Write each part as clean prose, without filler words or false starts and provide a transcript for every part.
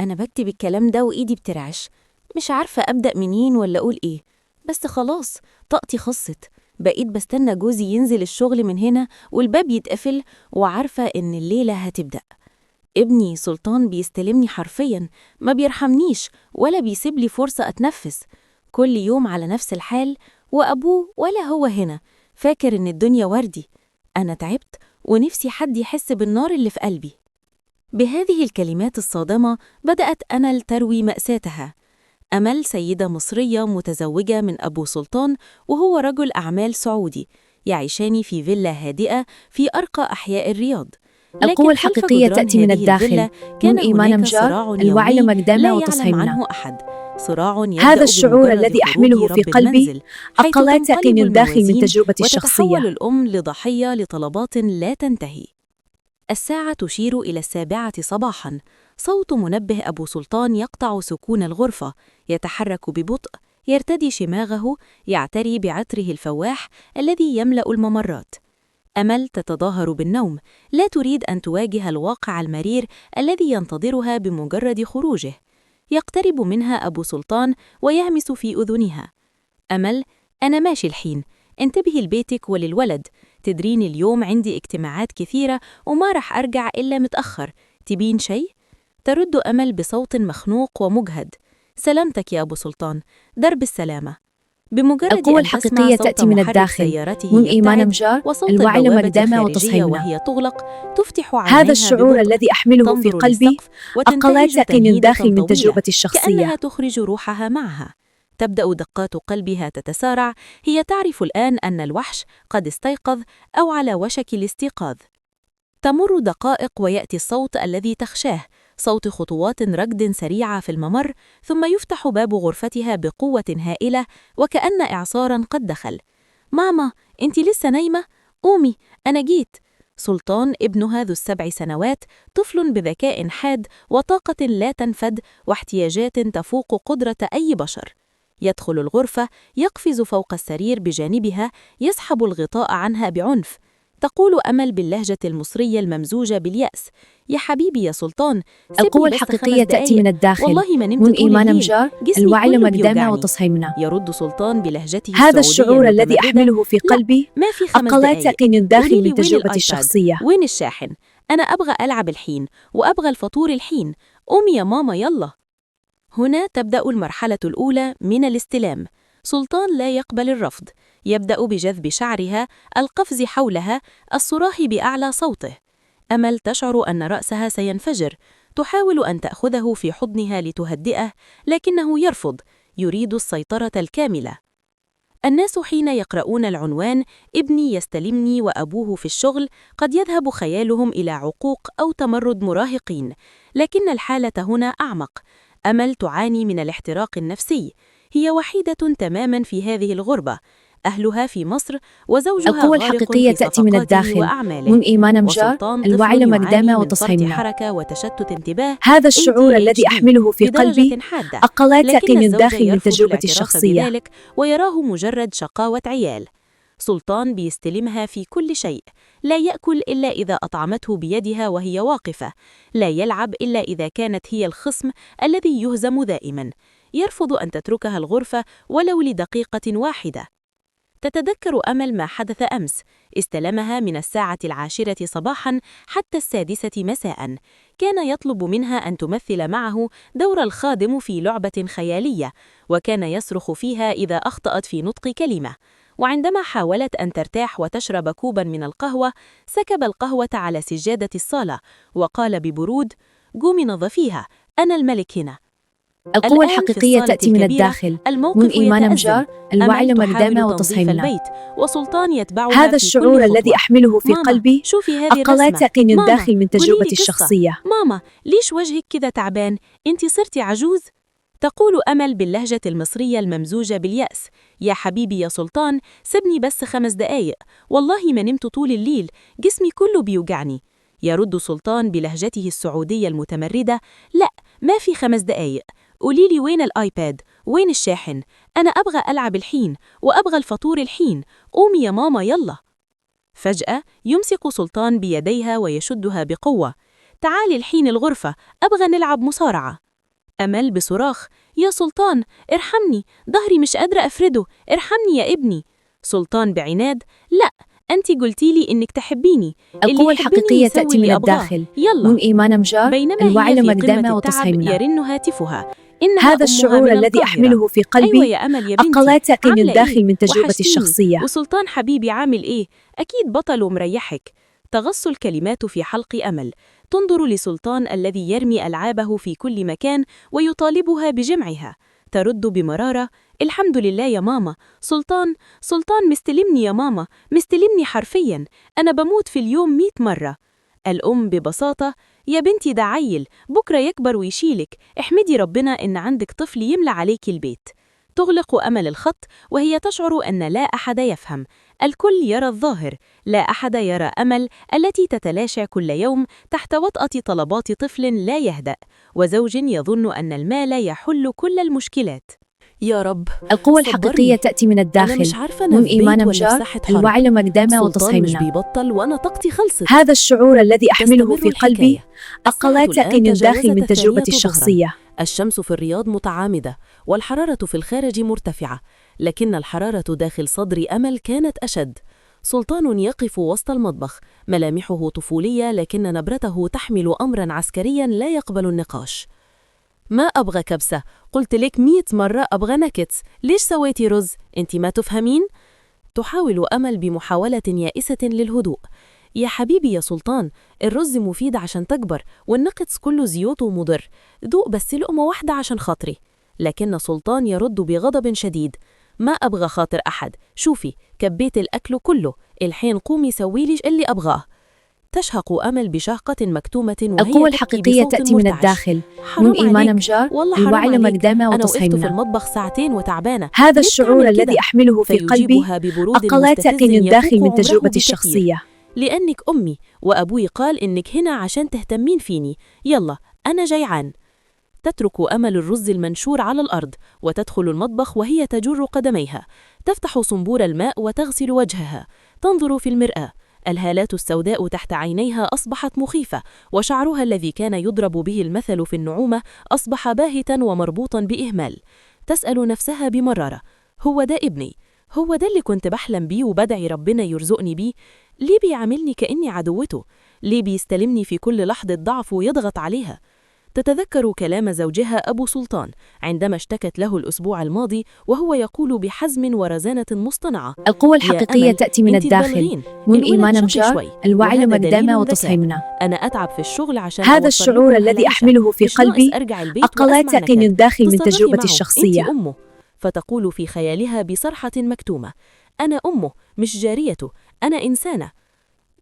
أنا بكتب الكلام ده وإيدي بترعش، مش عارفة أبدأ منين ولا أقول إيه. بس خلاص، طاقتي خلصت. بقيت بستنى جوزي ينزل الشغل من هنا والباب يتقفل، وعارفة إن الليلة هتبدأ. ابني سلطان بيستلمني حرفياً، ما بيرحمنيش ولا بيسيب لي فرصة أتنفس. كل يوم على نفس الحال، وأبوه ولا هو هنا، فاكر إن الدنيا وردي. أنا تعبت ونفسي حد يحس بالنار اللي في قلبي. بهذه الكلمات الصادمة بدأت أمل تروي مأساتها. أمل سيدة مصرية متزوجة من أبو سلطان، وهو رجل أعمال سعودي، يعيشان في فيلا هادئة في أرقى أحياء الرياض. القوة لكن خلف الحقيقية جدران تأتي من هذه الداخل، الفيلا من كان إيمان هناك مجار، صراع الوعي يومي مقدامه لا يعلم وتصحيمنا. عنه أحد. صراع هذا يبدأ الشعور بمجرد الذي خروج أحمله في رب قلبي المنزل، حيث أقلات يقين تنقلب الداخل من الموازين تجربتي وتتحول الشخصية. الأم لضحية لطلبات لا تنتهي. الساعة تشير إلى 7 صباحاً. صوت منبه أبو سلطان يقطع سكون الغرفة. يتحرك ببطء، يرتدي شماغه، يعتري بعطره الفواح الذي يملأ الممرات. أمل تتظاهر بالنوم، لا تريد أن تواجه الواقع المرير الذي ينتظرها بمجرد خروجه. يقترب منها أبو سلطان ويهمس في أذنها: أمل، أنا ماشي الحين، انتبهي لبيتك وللولد. تدرين اليوم عندي اجتماعات كثيرة وما رح أرجع إلا متأخر. تبين شيء؟ ترد أمل بصوت مخنوق ومجهد: سلامتك يا أبو سلطان، درب السلامة. بمجرد القوة أن تسمع الحقيقية صوت تأتي من محرك الداخل، سيارته من إيمان يبتعد مجار، وصوت الوعي البوابة مقدامه الخارجية وتصحيمنا. وهي تغلق، تفتح هذا عينيها الشعور ببطء، الذي أحمله في تنظر قلبي للسقف أقلات وتنتهج يقين تنهيدة الداخل من طويلة تجربتي الشخصية. كأنها تخرج روحها معها. تبدأ دقات قلبها تتسارع. هي تعرف الآن أن الوحش قد استيقظ أو على وشك الاستيقاظ. تمر دقائق ويأتي الصوت الذي تخشاه، صوت خطوات ركض سريعة في الممر، ثم يفتح باب غرفتها بقوة هائلة وكأن إعصاراً قد دخل. ماما، أنت لسه نايمة؟ قومي، أنا جيت. سلطان ابنها ذو ال7 سنوات، طفل بذكاء حاد وطاقة لا تنفد واحتياجات تفوق قدرة أي بشر. يدخل الغرفة، يقفز فوق السرير بجانبها، يسحب الغطاء عنها بعنف. تقول أمل باللهجة المصرية الممزوجة باليأس: يا حبيبي يا سلطان، القوة سيبني بس 5 الحقيقية تأتي دقايق، من الداخل، والله ما نمت من طول إيمان الليل، مجار، جسمي الوعي كله مقدامه بيوجعني. وتصحيمنا. يرد سلطان بلهجته هذا السعودية الشعور الذي المتمردة: أحمله في لا، قلبي ما في 5 أقلات دقايق. يقين الداخل قوليلي من وين تجربتي الآيباد؟ الشخصية. وين الشاحن؟ أنا أبغى ألعب الحين، وأبغى الفطور الحين. قومي يا ماما يلا. هنا تبدأ المرحلة الأولى من الاستلام. سلطان لا يقبل الرفض. يبدأ بجذب شعرها، القفز حولها، الصراخ بأعلى صوته. أمل تشعر أن رأسها سينفجر. تحاول أن تأخذه في حضنها لتهدئه، لكنه يرفض، يريد السيطرة الكاملة. الناس حين يقرؤون العنوان ابني يستلمني وأبوه في الشغل قد يذهب خيالهم إلى عقوق أو تمرد مراهقين، لكن الحالة هنا أعمق. أمل تعاني من الاحتراق النفسي. هي وحيدة تماما في هذه الغربة. أهلها في مصر، وزوجها القوة غارق الحقيقية في تأتي من صفقاته الداخل، وأعماله. من إيمان مجار، وسلطان الوعي طفل مقدامه يعاني من فرط وتصحيمنا. حركة وتشتت انتباه هذا الشعور الذي ADHD أحمله في قلبي بدرجة حادة، أقلات لكن يقين الزوج الداخل من يرفض تجربتي الاعتراف الشخصية. بذلك ويراه مجرد شقاوة عيال. سلطان بيستلمها في كل شيء. لا يأكل إلا إذا أطعمته بيدها وهي واقفة. لا يلعب إلا إذا كانت هي الخصم الذي يهزم دائما. يرفض أن تتركها الغرفة ولو لدقيقة واحدة. تتذكر أمل ما حدث أمس. استلمها من 10 صباحاً حتى 6 مساءً. كان يطلب منها أن تمثل معه دور الخادم في لعبة خيالية، وكان يصرخ فيها إذا أخطأت في نطق كلمة. وعندما حاولت أن ترتاح وتشرب كوباً من القهوة، سكب القهوة على سجادة الصالة وقال ببرود: قومي نظفيها، أنا الملك هنا. القوة الآن في الحقيقية الصالة تأتي من الكبيرة، الداخل، من الموقف إيمان يتأزم. مجار، الوعي أمل مقدامه تحاول تنظيف وتصحيمنا. البيت، وسلطان يتبعها هذا في الشعور كل الذي خطوة. أحمله في ماما، قلبي شوفي هذه أقلات الرسمة. يقين ماما، الداخل من قوليلي تجربتي قصة. الشخصية. ماما، ليش وجهك كذا تعبان؟ أنت صرتي عجوز؟ تقول أمل باللهجة المصرية الممزوجة باليأس: يا حبيبي يا سلطان، سيبني بس 5 دقايق، والله ما نمت طول الليل، جسمي كله بيوجعني. يرد سلطان بلهجته السعودية المتمردة: لا، ما في 5 دقايق. قوليلي وين الآيباد؟ وين الشاحن؟ أنا أبغى ألعب الحين، وأبغى الفطور الحين. قومي يا ماما يلا. فجأة يمسك سلطان بيديها ويشدها بقوة: تعالي الحين الغرفة، أبغى نلعب مصارعة. أمل بصراخ: يا سلطان ارحمني، ظهري مش قادرة أفرده، ارحمني يا ابني. سلطان بعناد: لا، أنتِ قلتيلي إنك تحبيني، القوة الحقيقية تأتي من الداخل، من إيمان مجار، بينما الوعي هي في لمقدامه قمة التعب وتصحيمنا. يرن هاتفها: إنها هذا أمها الشعور من الذي القاهرة. أحمله في أيوة قلبي يا أمل يا بنتي، أقلاتك من عاملة الداخل إيه؟ من تجربتي وحشتيني. الشخصية. وسلطان حبيبي عامل إيه؟ أكيد بطل ومريحك. تغص الكلمات في حلق أمل، تنظر لسلطان الذي يرمي ألعابه في كل مكان ويطالبها بجمعها. ترد بمرارة: الحمد لله يا ماما، سلطان مستلمني يا ماما، مستلمني حرفياً، أنا بموت في اليوم 100 مرة. الأم ببساطة: يا بنتي ده عيل، بكرة يكبر ويشيلك، احمدي ربنا إن عندك طفل يملى عليك البيت. تغلق أمل الخط وهي تشعر أن لا أحد يفهم، الكل يرى الظاهر، لا أحد يرى أمل التي تتلاشى كل يوم تحت وطأة طلبات طفل لا يهدأ، وزوج يظن أن المال يحل كل المشكلات. يا رب القوة صبرني، الحقيقية تأتي من أنا الداخل، مش عارفة، أنا من في إيمان بيت ولا في مجار، ساحة حرب. الوعي لمقدامه سلطان مش وتصحيمنا. بيبطل وأنا طاقتي خلصت. هذا الشعور الذي أحمله تستمر في قلبي الحكاية. الساعة أقلاتك الآن من الداخل تجاوزت من تجربتي 2 ظهراً. الشخصية. الشمس في الرياض متعامدة والحرارة في الخارج مرتفعة، لكن الحرارة داخل صدر أمل كانت أشد. سلطان يقف وسط المطبخ، ملامحه طفولية لكن نبرته تحمل أمراً عسكرياً لا يقبل النقاش. ما أبغى كبسة، قلت لك 100 مرة أبغى نكتس، ليش سويتي رز؟ أنت ما تفهمين؟ تحاول أمل بمحاولة يائسة للهدوء: يا حبيبي يا سلطان، الرز مفيد عشان تكبر، والنقص كله زيوت ومضر، دوق بس لقمة واحدة عشان خاطري. لكن سلطان يرد بغضب شديد: ما أبغى خاطر أحد، شوفي كبيت الأكل كله، الحين قومي سويلي اللي أبغاه. تشهق أمل بشهقة مكتومة وهي القوة تبكي الحقيقية بصوت تأتي من مرتعش: الداخل، حرام من إيمان عليك، مجار، والله حرام الوعي عليك، لمقدامه أنا وقفت في وتصحيمنا. المطبخ ساعتين وتعبانة، هذا ليه الشعور بتعمل الذي كده؟ أحمله في قلبي فيجيبها ببرود أقلاتك مستفز من الداخل يفوق من عمره تجربتي بكثير: الشخصية. لأنك أمي، وأبوي قال إنك هنا عشان تهتمين فيني، يلا أنا جيعان. تترك أمل الرز المنشور على الأرض وتدخل المطبخ وهي تجر قدميها، تفتح صنبور الماء وتغسل وجهها، تنظر في المرآة، الهالات السوداء تحت عينيها أصبحت مخيفة، وشعرها الذي كان يضرب به المثل في النعومة أصبح باهتا ومربوطا بإهمال. تسأل نفسها بمرارة: هو ده ابني؟ هو ده اللي كنت بحلم بيه وبدعي ربنا يرزقني بيه؟ ليه بيعاملني كأني عدوته؟ ليه بيستلمني في كل لحظة ضعف ويضغط عليها؟ تتذكر كلام زوجها أبو سلطان عندما اشتكت له الأسبوع الماضي وهو يقول بحزم ورزانة مصطنعة: القوة يا الحقيقية أمل، تأتي من انت الداخل، تبالغين، من الولد إيمان شقي مجار، شوي، الوعي وهذا لمقدامه دليل ذكاء. وتصحيمنا. أنا أتعب في الشغل عشان هذا أوفر الشعور لكم الذي هالعيشة، أحمله في مش ناقص قلبي أرجع البيت وأسمع أقلاتك من نكد. الداخل من تصرخي تجربتي معه: الشخصية. أنت أمه. فتقول في خيالها بصرحة مكتومة: أنا أمه مش جاريته، أنا إنسانة.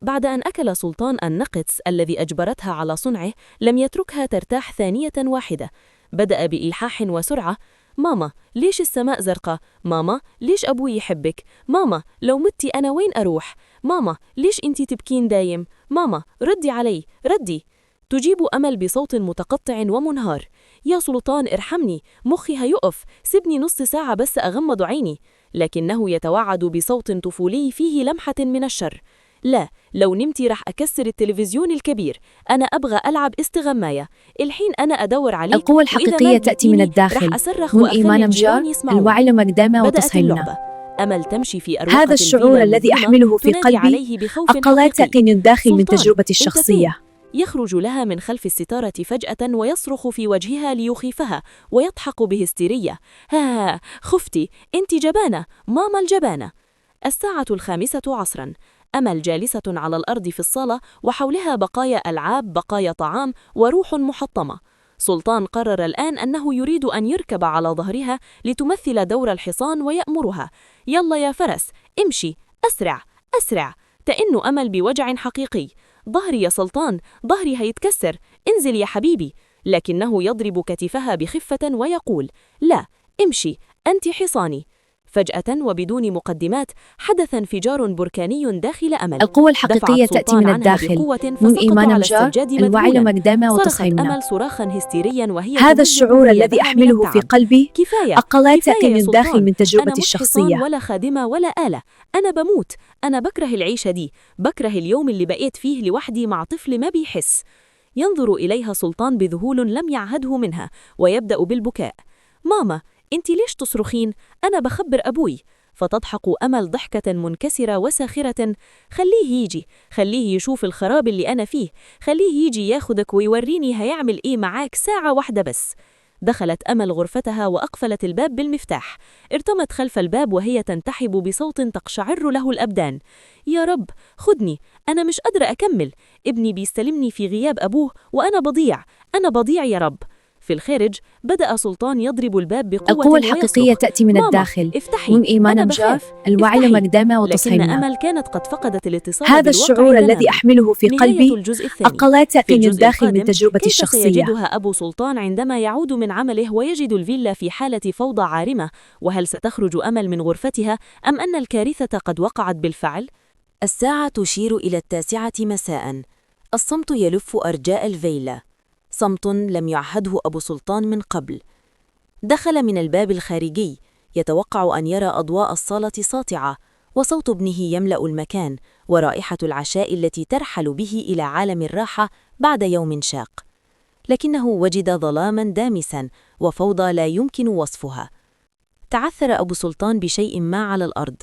بعد أن أكل سلطان النقص الذي أجبرتها على صنعه لم يتركها ترتاح ثانية واحدة. بدأ بإلحاح وسرعة: ماما ليش السماء زرقاء؟ ماما ليش أبوي يحبك؟ ماما لو متي أنا وين أروح؟ ماما ليش أنتي تبكين دايم؟ ماما ردي علي، ردي. تجيب أمل بصوت متقطع ومنهار: يا سلطان ارحمني، مخي هيقف، سيبني نص ساعة بس أغمض عيني. لكنه يتوعد بصوت طفولي فيه لمحة من الشر: لا، لو نمتي رح أكسر التلفزيون الكبير، أنا أبغى ألعب استغماية، الحين أنا أدور عليك، القوة الحقيقية تأتي من رح الداخل، أصرخ من وأخلي إيمان الجيران مجار، يسمعون. الوعي لمقدامه بدأت وتصحيمنا. اللعبة. أمل تمشي في أروقة هذا الشعور الفيلا الذي المظلمة أحمله في تنادي قلبي عليه بخوف أقلاتك حقيقي: من الداخل من سلطان، تجربتي أنت الشخصية. فين؟ يخرج لها من خلف الستارة فجأة ويصرخ في وجهها ليخيفها ويضحك بهستيرية: ها خفتي، أنت جبانة، ماما الجبانة. الساعة 5 عصرا. أمل جالسة على الأرض في الصالة وحولها بقايا ألعاب، بقايا طعام وروح محطمة. سلطان قرر الآن أنه يريد أن يركب على ظهرها لتمثل دور الحصان ويأمرها: يلا يا فرس، امشي، أسرع، أسرع. تئن أمل بوجع حقيقي: ظهري يا سلطان، ظهري هيتكسر، انزل يا حبيبي. لكنه يضرب كتفها بخفة ويقول: لا، امشي، أنت حصاني. فجأة وبدون مقدمات حدث انفجار بركاني داخل أمل. القوة الحقيقية دفعت تأتي سلطان من عنها الداخل، بقوة من فسقط إيمان على مجار، السجاد الوعي مذهولا. لمقدامه صرخت وتصحيمنا. أمل صراخا هستيريا وهي هذا تمزق الشعور الذي ثيابها من أحمله في التعب: قلبي كفاية، أقلاتك كفاية من يا الداخل سلطان، من أنا تجربتي مش حصان الشخصية. ولا خادمة ولا آلة، أنا بموت، أنا بكره العيشة دي، بكره اليوم اللي بقيت فيه لوحدي مع طفل ما بيحس. ينظر إليها سلطان بذهول لم يعهده منها ويبدأ بالبكاء. ماما، أنت ليش تصرخين؟ أنا بخبر أبوي. فتضحك أمل ضحكة منكسرة وساخرة. خليه يشوف الخراب اللي أنا فيه، خليه يجي ياخدك ويوريني هيعمل إيه معاك ساعة واحدة بس. دخلت أمل غرفتها وأقفلت الباب بالمفتاح. ارتمت خلف الباب وهي تنتحب بصوت تقشعر له الأبدان. يا رب خدني، أنا مش قادرة أكمل، ابني بيستلمني في غياب أبوه وأنا بضيع يا رب. في الخارج بدأ سلطان يضرب الباب بقوة القوة الحقيقية تأتي من الداخل، افتحي، من إيمان مجار الوعي لمقدامه لكن وتصحيحنا. أمل كانت قد فقدت الاتصال هذا بالواقع الشعور الذي تماماً. أحمله في نهاية قلبي الجزء الثاني. أقلات في يقين الجزء الداخل من القادم تجربتي كيف الشخصية. سيجدها أبو سلطان عندما يعود من عمله ويجد الفيلا في حالة فوضى عارمة؟ وهل ستخرج أمل من غرفتها أم أن الكارثة قد وقعت بالفعل؟ الساعة تشير إلى 9 مساء. الصمت يلف أرجاء الفيلا، صمت لم يعهده أبو سلطان من قبل. دخل من الباب الخارجي، يتوقع أن يرى أضواء الصالة ساطعة وصوت ابنه يملأ المكان ورائحة العشاء التي ترحل به إلى عالم الراحة بعد يوم شاق. لكنه وجد ظلاما دامسا وفوضى لا يمكن وصفها. تعثر أبو سلطان بشيء ما على الأرض.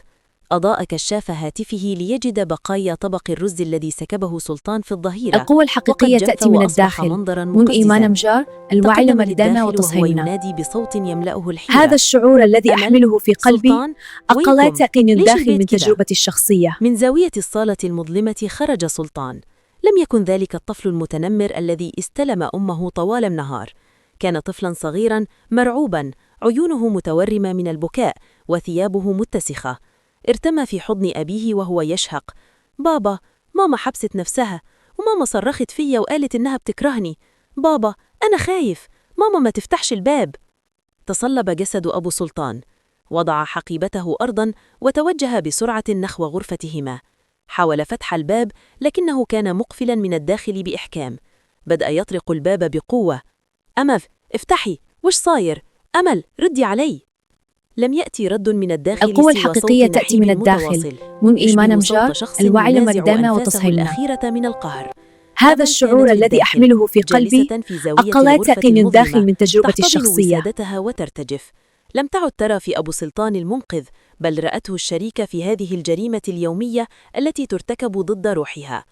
أضاء كشاف هاتفه ليجد بقايا طبق الرز الذي سكبه سلطان في الظهيرة. القوة الحقيقية تأتي من الداخل، من إيمان مجار الوعي لمقدامه وتصحيحنا. ينادي بصوت يملأه الحيرة. هذا الشعور الذي أحمله في قلبي أقلات يقين الداخل من تجربتي الشخصية. من زاوية الصالة المظلمة خرج سلطان. لم يكن ذلك الطفل المتنمر الذي استلم أمه طوال النهار. كان طفلا صغيرا مرعوبا، عيونه متورمة من البكاء وثيابه متسخة. ارتمى في حضن أبيه وهو يشهق. بابا، ماما حبست نفسها، وماما صرخت فيا وقالت إنها بتكرهني. بابا، أنا خايف، ماما ما تفتحش الباب. تصلب جسد أبو سلطان، وضع حقيبته أرضا وتوجه بسرعة نحو غرفتهما. حاول فتح الباب لكنه كان مقفلا من الداخل بإحكام. بدأ يطرق الباب بقوة. أمل، افتحي، وش صاير؟ أمل، ردي علي. لم يأتي رد من الداخل. القوة الحقيقية تأتي من الداخل، من إيمان مجار الوعي لمقدامه وتصحيحنا. الأخيرة من القهر. هذا الشعور الذي أحمله في قلبي أقلات يقين الداخل من تجربتي الشخصية. وسادتها وترتجف. لم تعد ترى في أبو سلطان المنقذ، بل رأته الشريك في هذه الجريمة اليومية التي ترتكب ضد روحها.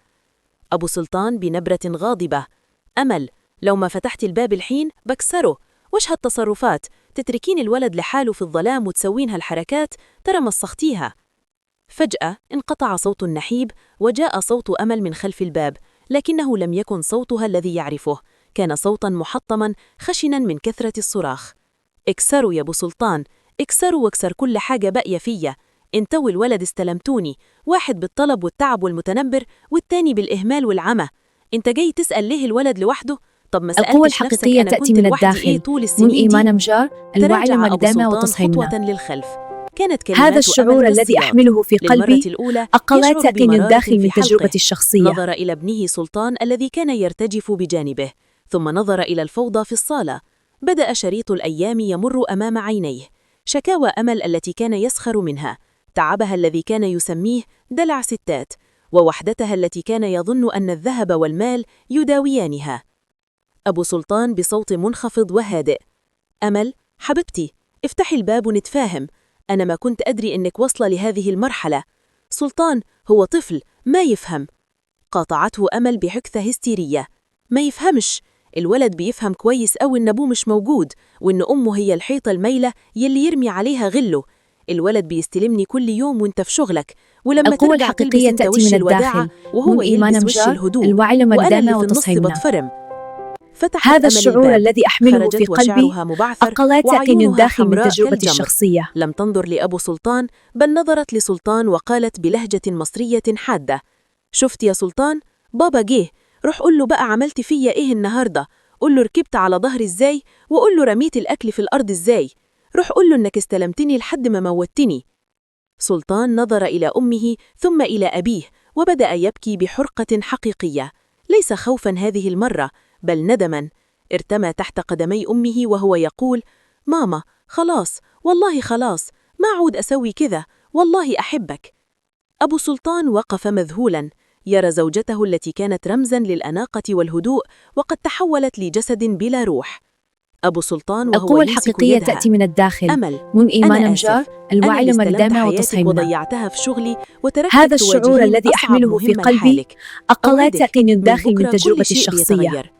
أبو سلطان بنبرة غاضبة. أمل، لو ما فتحت الباب الحين بكسره. وش هالتصرفات؟ تتركين الولد لحاله في الظلام وتسوين هالحركات؟ ترى مسختيها. فجأة انقطع صوت النحيب وجاء صوت أمل من خلف الباب، لكنه لم يكن صوتها الذي يعرفه. كان صوتا محطما خشنا من كثرة الصراخ. اكسروا يا أبو سلطان، اكسروا واكسر كل حاجة باقية فيا. انتوا الولد استلمتوني، واحد بالطلب والتعب والمتنبر والتاني بالإهمال والعمى. انت جاي تسأل ليه الولد لوحده؟ طب ما سألتش القوة نفسك الحقيقية أنا تأتي كنت من لوحدي الداخل، إيه طول السنين من إيمان دي؟ مجار الوعي تراجع أبو لمقدامه سلطان وتصحيحنا. خطوة للخلف. كانت كلمات هذا الشعور أمل الذي كالصياط. أحمله في للمرة قلبي الأولى أقلات يشعر يقين بمرارة الداخل من في حلقه. تجربتي الشخصية. نظر إلى ابنه سلطان الذي كان يرتجف بجانبه، ثم نظر إلى الفوضى في الصالة. بدأ شريط الأيام يمر أمام عينيه. شكاوى أمل التي كان يسخر منها، تعبها الذي كان يسميه دلع ستات، ووحدتها التي كان يظن أن الذهب والمال يداويانها. أبو سلطان بصوت منخفض وهادئ. أمل، حبيبتي، افتحي الباب ونتفاهم. أنا ما كنت أدري أنك وصل لهذه المرحلة. سلطان هو طفل ما يفهم. قاطعته أمل بحكثة هستيرية. ما يفهمش، الولد بيفهم كويس أوي إن أبوه مش موجود، وإن أمه هي الحيطة الميلة يلي يرمي عليها غله. الولد بيستلمني كل يوم وانت في شغلك، ولما القوة ترجع الحقيقية تلبس انت تأتي وش من الوداعة الداخل، وهو من إيمان يلبس وش مجار الهدوء، الوعي وأنا اللي لمقدامه في النص وتصحيحنا. بتفرم. فتحت هذا أمل الشعور الباب، الذي أحمله خرجت في قلبي وشعرها مبعثر أقلات يقين وعيونها الداخل من حمراء تجربتي كالجمر. الشخصية. لم تنظر لأبو سلطان، بل نظرت لسلطان وقالت بلهجة مصرية حادة: شفت يا سلطان، بابا جه، روح قول له بقى عملت فيا إيه النهاردة، قول له ركبت على ظهري إزاي، وقول له رميت الأكل في الأرض إزاي، روح قول له إنك استلمتني لحد ما موتني. سلطان نظر إلى أمه ثم إلى أبيه وبدأ يبكي بحرقة حقيقية، ليس خوفا هذه المرة بل ندما. ارتمى تحت قدمي أمه وهو يقول: ماما، خلاص، والله خلاص، ما عود أسوي كذا، والله أحبك. أبو سلطان وقف مذهولا، يرى زوجته التي كانت رمزاً للأناقة والهدوء وقد تحولت لجسد بلا روح. أبو سلطان وهو القوة يمسك الحقيقية يدها: تأتي من الداخل، أمل، من إيمان أنا نمجار، آسف، الوعي أنا لما اللي قدامها استلمت حياتك وتصحيحنا. وضيعتها في شغلي وتركتك هذا الشعور تواجهين الذي أصعب أحمله في مهمة قلبي لحالك. أقلات أوعدك يقين من الداخل من بكرة كل تجربتي شيء الشخصية. بيتغير.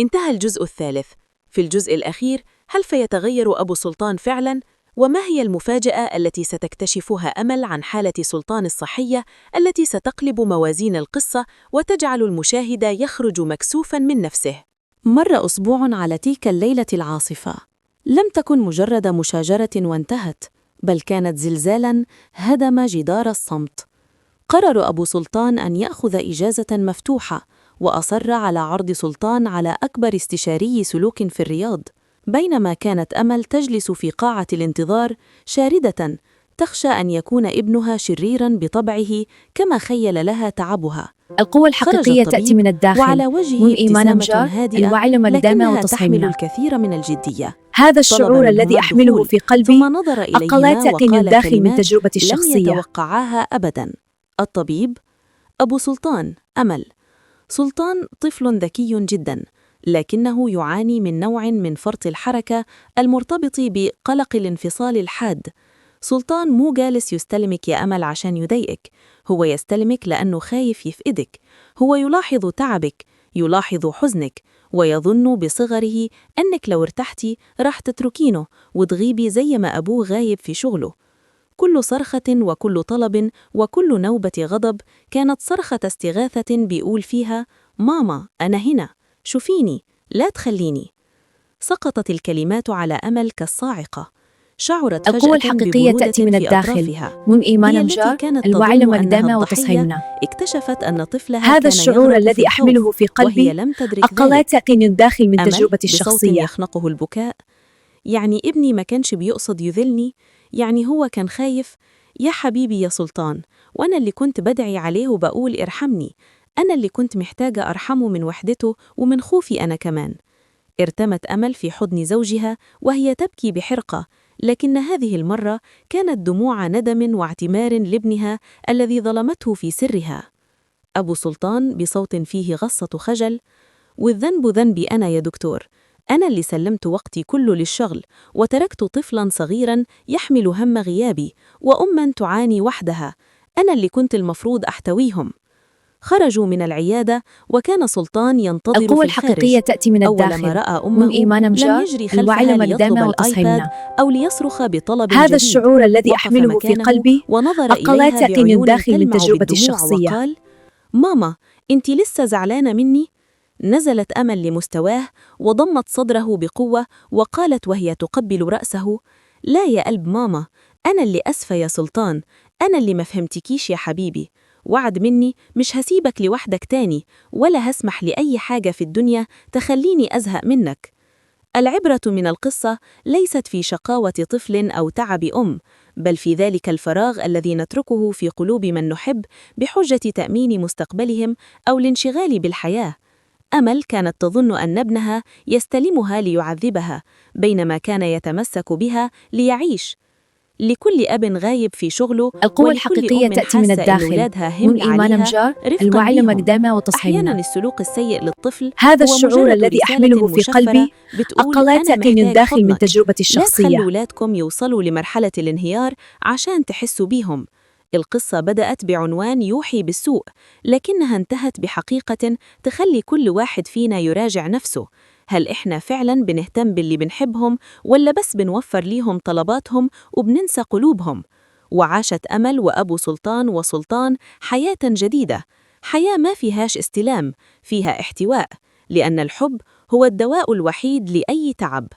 انتهى الجزء الثالث. في الجزء الأخير، هل سيتغير أبو سلطان فعلاً؟ وما هي المفاجأة التي ستكتشفها أمل عن حالة سلطان الصحية التي ستقلب موازين القصة وتجعل المشاهد يخرج مكسوفاً من نفسه؟ مر أسبوع على تلك الليلة العاصفة. لم تكن مجرد مشاجرة وانتهت، بل كانت زلزالاً هدم جدار الصمت. قرر أبو سلطان أن يأخذ إجازة مفتوحة، وأصر على عرض سلطان على أكبر استشاري سلوك في الرياض. بينما كانت أمل تجلس في قاعة الانتظار شاردة، تخشى أن يكون ابنها شريراً بطبعه كما خيل لها تعبها. القوة خرج الحقيقية تأتي الطبيب من الداخل، وعلى من وجهه إيمان ابتسامة نمجار، هادئة، الوعي لما قدامها لكنها تحمل وتصحيحنا. الكثير من الجدية. هذا طلب الشعور الذي منهما أحمله الدخول، في قلبي ثم نظر إليهما أقلات يقين وقال الداخل من كلمات تجربتي لم الشخصية. يتوقعاها أبداً. الطبيب: أبو سلطان، أمل. سلطان طفل ذكي جداً، لكنه يعاني من نوع من فرط الحركة المرتبط بقلق الانفصال الحاد. سلطان مو جالس يستلمك يا أمل عشان يضايقك، هو يستلمك لأنه خايف يفقدك. هو يلاحظ تعبك، يلاحظ حزنك، ويظن بصغره أنك لو ارتحتي راح تتركينه وتغيبي زي ما أبوه غايب في شغله. كل صرخة وكل طلب وكل نوبة غضب كانت صرخة استغاثة بيقول فيها: ماما، أنا هنا، شوفيني، لا تخليني. سقطت الكلمات على أمل كالصاعقة. شعرت القوة فجأة الحقيقية ببرودة تأتي من في الداخل، أطرافها. من إيمان هي التي نمجار، كانت الوعي تظن لما أنها قدامها الضحية وتصحيحنا. اكتشفت أن طفلها هذا كان الشعور يغرق الذي في أحمله الخوف، في وهي قلبي لم تدرك ذلك. أقلات يقين الداخل من أمل تجربتي بصوت الشخصية. يخنقه البكاء: يعني ابني ما كانش بيقصد يذلني، يعني هو كان خايف. يا حبيبي يا سلطان، وأنا اللي كنت بدعي عليه وبقول ارحمني، أنا اللي كنت محتاجة أرحمه من وحدته ومن خوفي أنا كمان. ارتمت أمل في حضن زوجها وهي تبكي بحرقة، لكن هذه المرة كانت دموع ندم واعتمار لابنها الذي ظلمته في سرها. أبو سلطان بصوت فيه غصة خجل: والذنب ذنبي أنا يا دكتور، أنا اللي سلمت وقتي كله للشغل وتركت طفلاً صغيراً يحمل هم غيابي وأماً تعاني وحدها، أنا اللي كنت المفروض أحتويهم. خرجوا من العيادة وكان سلطان ينتظر القوة في الحقيقية الخارج. تأتي من أول الداخل، ما رأى من أمه إيمان لم نمجار، يجري الوعي خلفها لما ليطلب قدامها الآيباد وتصحيحنا. أو ليصرخ بطلب هذا جديد. الشعور الذي وقف أحمله في مكانه قلبي ونظر أقلات إليها يقين بعيون الداخل من تلمع تجربتي بالدموع الشخصية. وقال: ماما، أنت لسه زعلانة مني؟ نزلت أمل لمستواه وضمت صدره بقوة وقالت وهي تقبل رأسه: لا يا قلب ماما، أنا اللي أسفة يا سلطان، أنا اللي ما فهمتكيش يا حبيبي. وعد مني مش هسيبك لوحدك تاني، ولا هسمح لأي حاجة في الدنيا تخليني أزهق منك. العبرة من القصة ليست في شقاوة طفل أو تعب أم، بل في ذلك الفراغ الذي نتركه في قلوب من نحب بحجة تأمين مستقبلهم أو الانشغال بالحياة. أمل كانت تظن أن ابنها يستلمها ليعذبها، بينما كان يتمسك بها ليعيش. لكل أب غايب في شغله القوة ولكل الحقيقية أم تأتي من حاسة إن الداخل، ولادها من حمل إيمان عليها نمجار، رفقاً الوعي لما بيهم. قدامها أحياناً وتصحيحنا. السلوك السيء للطفل هذا هو الشعور مجرد الذي رسالة أحمله في مشفرة قلبي بتقول أقلات أنا يقين محتاج الداخل من حضنك. تجربتي لا تخلوا الشخصية. ولادكم يوصلوا لمرحلة الانهيار عشان تحسوا بيهم. القصة بدأت بعنوان يوحي بالسوء، لكنها انتهت بحقيقة تخلي كل واحد فينا يراجع نفسه. هل إحنا فعلاً بنهتم باللي بنحبهم، ولا بس بنوفر ليهم طلباتهم وبننسى قلوبهم؟ وعاشت أمل وأبو سلطان وسلطان حياة جديدة، حياة ما فيهاش استلام، فيها احتواء، لأن الحب هو الدواء الوحيد لأي تعب.